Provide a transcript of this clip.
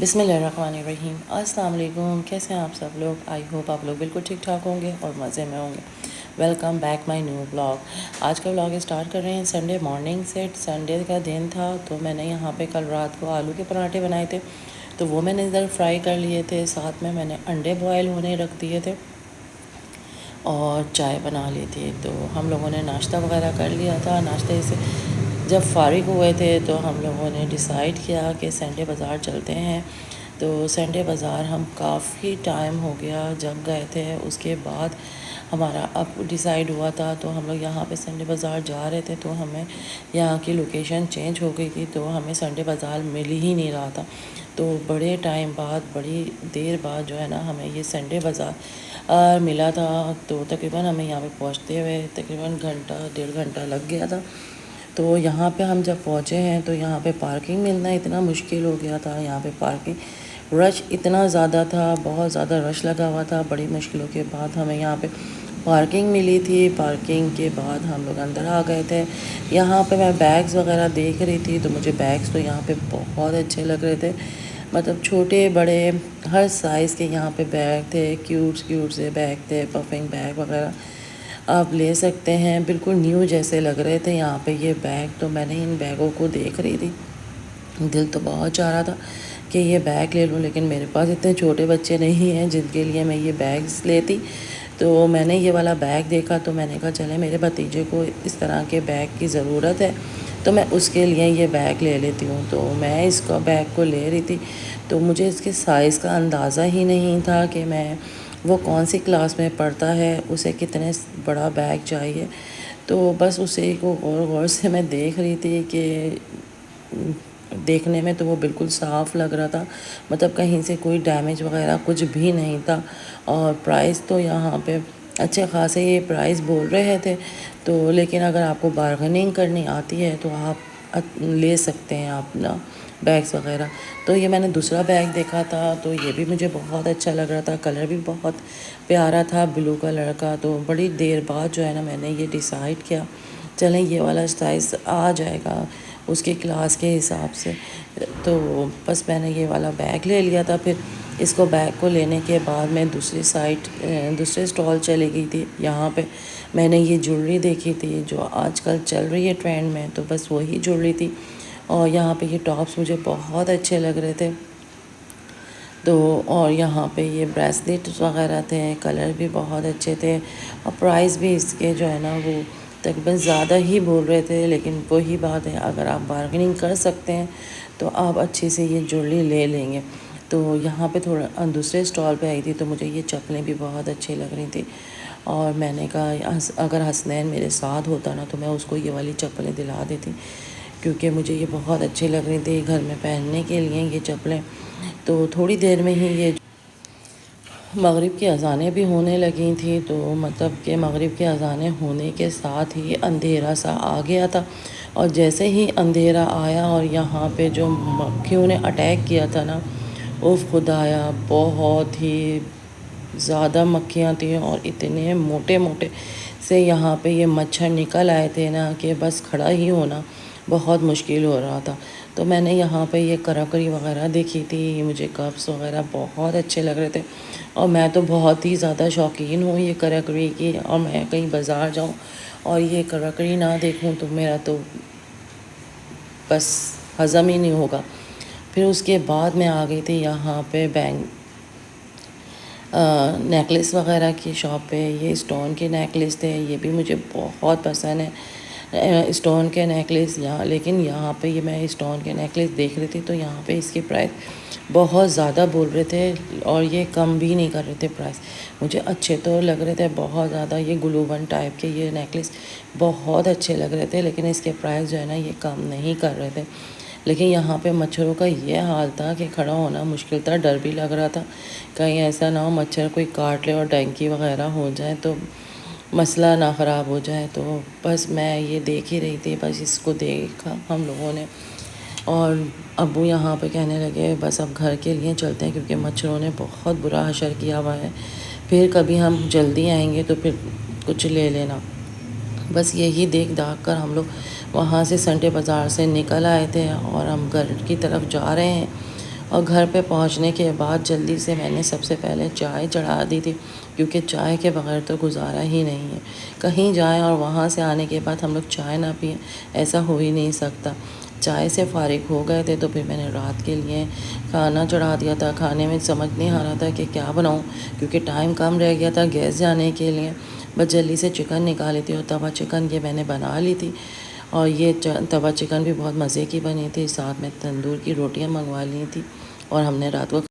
बिस्मिल्लाहिर्रहमानिर्रहीम। अस्सलाम वालेकुम। कैसे हैं आप सब लोग? आई होप आप लोग बिल्कुल ठीक ठाक होंगे और मज़े में होंगे। Welcome back my new blog. आज का ब्लॉग स्टार्ट कर रहे हैं संडे मॉर्निंग से। संडे का दिन था तो मैंने यहाँ पे कल रात को आलू के पराठे बनाए थे, तो वो मैंने इधर फ्राई कर लिए थे। साथ में मैंने अंडे बॉयल होने रख दिए थे और चाय बना ली थी। तो हम लोगों ने नाश्ता वगैरह कर लिया था। नाश्ते से जब फ़ारिग हुए थे तो हम लोगों ने डिसाइड किया कि संडे बाज़ार चलते हैं। तो संडे बाज़ार हम काफ़ी टाइम हो गया जब गए थे, उसके बाद हमारा अब डिसाइड हुआ था। तो हम लोग यहाँ पे संडे बाज़ार जा रहे थे, तो हमें यहाँ की लोकेशन चेंज हो गई थी, तो हमें संडे बाज़ार मिल ही नहीं रहा था। तो बड़े टाइम बाद, बड़ी देर बाद जो है ना, हमें ये संडे बाज़ार मिला था। तो तकरीबन हमें यहाँ पे पहुँचते हुए तकरीबन घंटा 1.5 घंटा लग गया था। तो यहाँ पे हम जब पहुँचे हैं तो यहाँ पे पार्किंग मिलना इतना मुश्किल हो गया था। यहाँ पे पार्किंग रश इतना ज़्यादा था, बहुत ज़्यादा रश लगा हुआ था। बड़ी मुश्किलों के बाद हमें यहाँ पे पार्किंग मिली थी। पार्किंग के बाद हम लोग अंदर आ गए थे। यहाँ पे मैं बैग्स वगैरह देख रही थी, तो मुझे बैग्स तो यहाँ पे बहुत अच्छे लग रहे थे। मतलब छोटे बड़े हर साइज़ के यहाँ पे बैग थे, क्यूट से बैग थे, पफिंग बैग वगैरह आप ले सकते हैं। बिल्कुल न्यू जैसे लग रहे थे यहाँ पे ये बैग। तो मैंने इन बैगों को देख रही थी, दिल तो बहुत चाह रहा था कि ये बैग ले लूँ, लेकिन मेरे पास इतने छोटे बच्चे नहीं हैं जिनके लिए मैं ये बैग्स लेती। तो मैंने ये वाला बैग देखा तो मैंने कहा चले, मेरे भतीजे को इस तरह के बैग की ज़रूरत है तो मैं उसके लिए ये बैग ले लेती हूँ। तो मैं इसका बैग को ले रही थी, तो मुझे इसके साइज़ का अंदाज़ा ही नहीं था कि मैं वो कौन सी क्लास में पढ़ता है, उसे कितने बड़ा बैग चाहिए। तो बस उसे को गौर गौर से मैं देख रही थी कि देखने में तो वो बिल्कुल साफ़ लग रहा था, मतलब कहीं से कोई डैमेज वगैरह कुछ भी नहीं था। और प्राइस तो यहाँ पे अच्छे खासे ये प्राइस बोल रहे थे। तो लेकिन अगर आपको बार्गेनिंग करनी आती है तो आप ले सकते हैं अपना बैग्स वगैरह। तो ये मैंने दूसरा बैग देखा था, तो ये भी मुझे बहुत अच्छा लग रहा था, कलर भी बहुत प्यारा था, ब्लू कलर का। तो बड़ी देर बाद जो है ना, मैंने ये डिसाइड किया चलें ये वाला साइज़ आ जाएगा उसकी क्लास के हिसाब से। तो बस मैंने ये वाला बैग ले लिया था। फिर इसको बैग को लेने के बाद मैं दूसरी साइड दूसरे स्टॉल चली गई थी। यहाँ पे मैंने ये ज्वेलरी देखी थी जो आजकल चल रही है ट्रेंड में, तो बस वही ज्वेलरी थी। और यहाँ पे ये टॉप्स मुझे बहुत अच्छे लग रहे थे। तो और यहाँ पे ये ब्रेसलेट्स वगैरह थे, कलर भी बहुत अच्छे थे और प्राइस भी इसके जो है ना वो तकरीबन ज़्यादा ही बोल रहे थे। लेकिन वही बात है, अगर आप बार्गेनिंग कर सकते हैं तो आप अच्छी से ये ज्वेलरी ले लेंगे। तो यहाँ पे थोड़ा दूसरे स्टॉल पे आई थी, तो मुझे ये चप्पलें भी बहुत अच्छी लग रही थी। और मैंने कहा अगर हसनैन मेरे साथ होता ना तो मैं उसको ये वाली चप्पलें दिला देती, क्योंकि मुझे ये बहुत अच्छी लग रही थी घर में पहनने के लिए ये चप्पलें। तो थोड़ी देर में ही ये मगरिब की अज़ानें भी होने लगी थी। तो मतलब कि मगरिब की अज़ानें होने के साथ ही अंधेरा सा आ गया था। और जैसे ही अंधेरा आया और यहाँ पे जो मक्खियों ने अटैक किया था ना, उफ़ खुदाया, बहुत ही ज़्यादा मक्खियाँ थी और इतने मोटे मोटे से यहाँ पे ये मच्छर निकल आए थे ना कि बस खड़ा ही होना बहुत मुश्किल हो रहा था। तो मैंने यहाँ पे ये कराकरी वगैरह देखी थी, मुझे कप्स वगैरह बहुत अच्छे लग रहे थे। और मैं तो बहुत ही ज़्यादा शौकीन हूँ ये कराकरी की, और मैं कहीं बाज़ार जाऊँ और ये कराकरी ना देखूँ तो मेरा तो बस हज़म ही नहीं होगा। फिर उसके बाद मैं आ गई थी यहाँ पे नेकलेस वगैरह की शॉप पे। ये स्टोन के नेकलेस थे, ये भी मुझे बहुत पसंद है स्टोन के नेकलेस। यहाँ लेकिन यहाँ पे ये मैं स्टोन के नेकलेस देख रही थी तो यहाँ पे इसकी प्राइस बहुत ज़्यादा बोल रहे थे और ये कम भी नहीं कर रहे थे प्राइस। मुझे अच्छे तो लग रहे थे बहुत ज़्यादा, ये ग्लूवन टाइप के ये नेकलेस बहुत अच्छे लग रहे थे, लेकिन इसके प्राइस जो है ना ये कम नहीं कर रहे थे। लेकिन यहाँ पे मच्छरों का ये हाल था कि खड़ा होना मुश्किल था, डर भी लग रहा था कहीं ऐसा ना हो मच्छर कोई काट ले और डेंगू वगैरह हो जाए तो मसला ना ख़राब हो जाए। तो बस मैं ये देख ही रही थी, बस इसको देखा हम लोगों ने। और अब्बू यहाँ पे कहने लगे बस अब घर के लिए चलते हैं क्योंकि मच्छरों ने बहुत बुरा हशर किया हुआ है, फिर कभी हम जल्दी आएंगे तो फिर कुछ ले लेना। बस यही देख दाख कर हम लोग वहाँ से संडे बाज़ार से निकल आए थे और हम घर की तरफ जा रहे हैं। और घर पे पहुंचने के बाद जल्दी से मैंने सबसे पहले चाय चढ़ा दी थी, क्योंकि चाय के बगैर तो गुजारा ही नहीं है। कहीं जाएं और वहाँ से आने के बाद हम लोग चाय ना पिएं, ऐसा हो ही नहीं सकता। चाय से फ़ारिग हो गए थे तो फिर मैंने रात के लिए खाना चढ़ा दिया था। खाने में समझ नहीं आ रहा था कि क्या बनाऊं, क्योंकि टाइम कम रह गया था गैस जाने के लिए। बस जल्दी से चिकन निकाली थी और तवा चिकन ये मैंने बना ली थी। और ये तवा चिकन भी बहुत मज़े की बनी थी। साथ में तंदूर की रोटियां मंगवा ली थी और हमने रात को